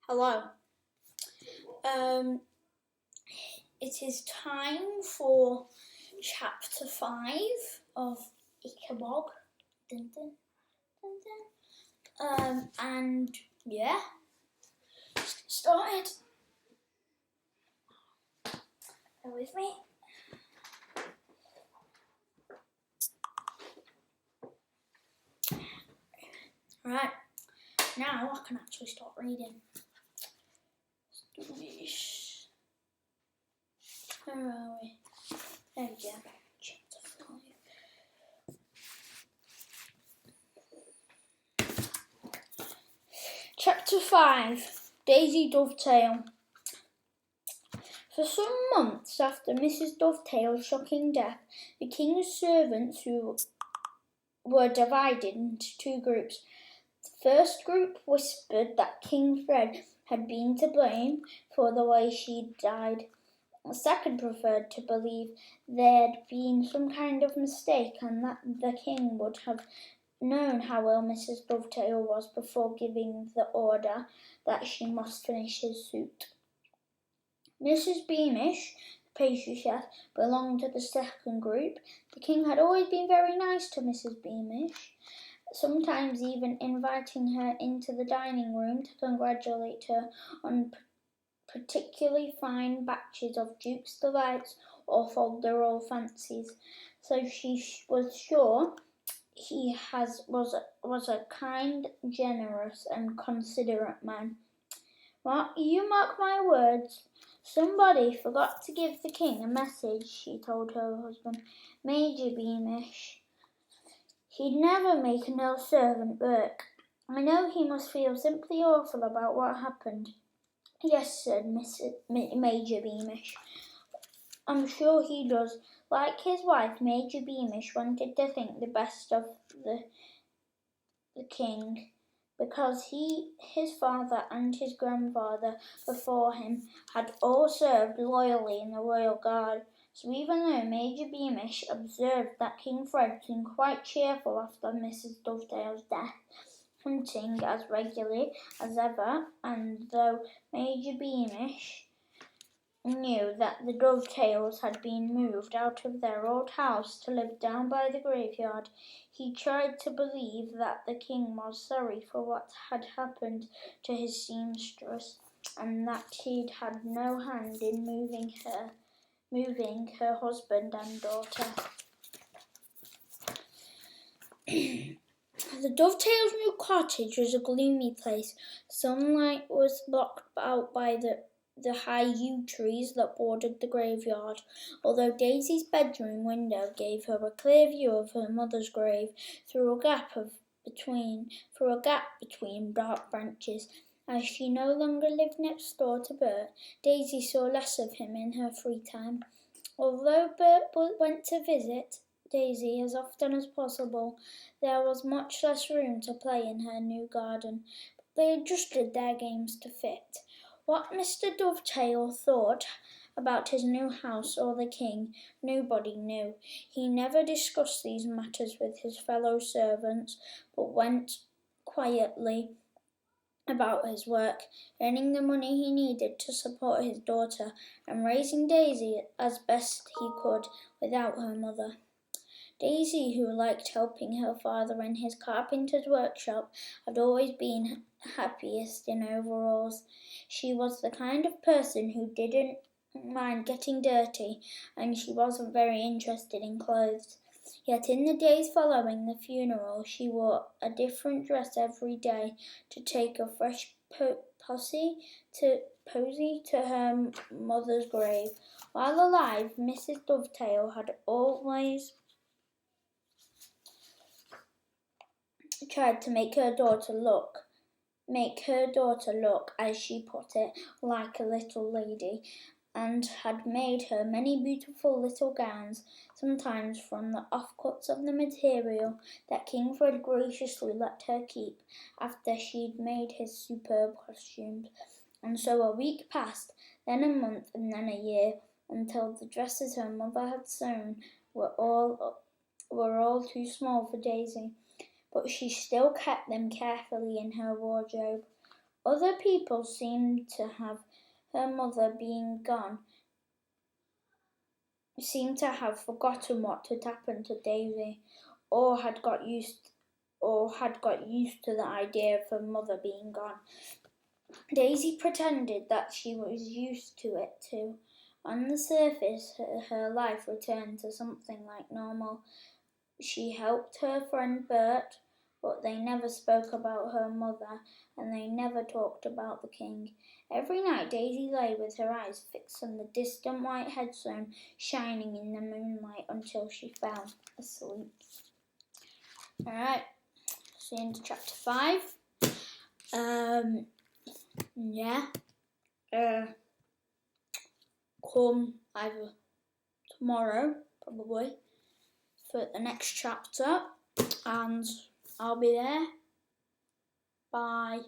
Hello. Um, it is time for chapter 5 of Ichabod. Dun, dun, dun, dun. And yeah, started. Bear with me. Right, now I can actually start reading. Where are we? There we go. Chapter 5. Chapter 5. Daisy Dovetail. For some months after Mrs. Dovetail's shocking death, the king's servants were divided into two groups. The first group whispered that King Fred had been to blame for the way she died. The second preferred to believe there'd been some kind of mistake and that the king would have known how ill Mrs. Dovetail was before giving the order that she must finish his suit. Mrs. Beamish, the pastry chef, belonged to the second group. The king had always been very nice to Mrs. Beamish, sometimes even inviting her into the dining room to congratulate her on particularly fine batches of Duke's Delights or Fol-de-rol fancies. So she was sure he was a kind, generous, and considerate man. Well, you mark my words. Somebody forgot to give the king a message, she told her husband, Major Beamish. He'd never make an ill servant work. I know he must feel simply awful about what happened. Yes, said Major Beamish. I'm sure he does. Like his wife, Major Beamish wanted to think the best of the king, because his father and his grandfather before him had all served loyally in the Royal Guard. So even though Major Beamish observed that King Fred seemed quite cheerful after Mrs. Dovetail's death, hunting as regularly as ever, and though Major Beamish knew that the Dovetails had been moved out of their old house to live down by the graveyard, he tried to believe that the king was sorry for what had happened to his seamstress, and that he'd had no hand in moving her husband and daughter. The Dovetails' new cottage was a gloomy place. Sunlight was blocked out by the high yew trees that bordered the graveyard, although Daisy's bedroom window gave her a clear view of her mother's grave through a gap between dark branches. As she no longer lived next door to Bert, Daisy saw less of him in her free time. Although Bert went to visit Daisy as often as possible, there was much less room to play in her new garden. They adjusted their games to fit. What Mr. Dovetail thought about his new house or the king, nobody knew. He never discussed these matters with his fellow servants, but went quietly about his work, earning the money he needed to support his daughter and raising Daisy as best he could without her mother. Daisy, who liked helping her father in his carpenter's workshop, had always been happiest in overalls. She was the kind of person who didn't mind getting dirty, and she wasn't very interested in clothes. Yet in the days following the funeral, she wore a different dress every day to take a fresh posy to her mother's grave. While alive, Mrs. Dovetail had always tried to make her daughter look, as she put it, like a little lady, and had made her many beautiful little gowns, sometimes from the offcuts of the material that King Fred graciously let her keep after she'd made his superb costumes. And so a week passed, then a month, and then a year, until the dresses her mother had sewn were all too small for Daisy. But she still kept them carefully in her wardrobe. Other people seemed to have her mother being gone, seemed to have forgotten what had happened to Daisy, or had got used to the idea of her mother being gone. Daisy pretended that she was used to it too. On the surface, her life returned to something like normal. She helped her friend Bert, but they never spoke about her mother, and they never talked about the king. Every night Daisy lay with her eyes fixed on the distant white headstone shining in the moonlight until she fell asleep. Alright, so into chapter 5. Come either tomorrow, probably, for the next chapter, and I'll be there. Bye.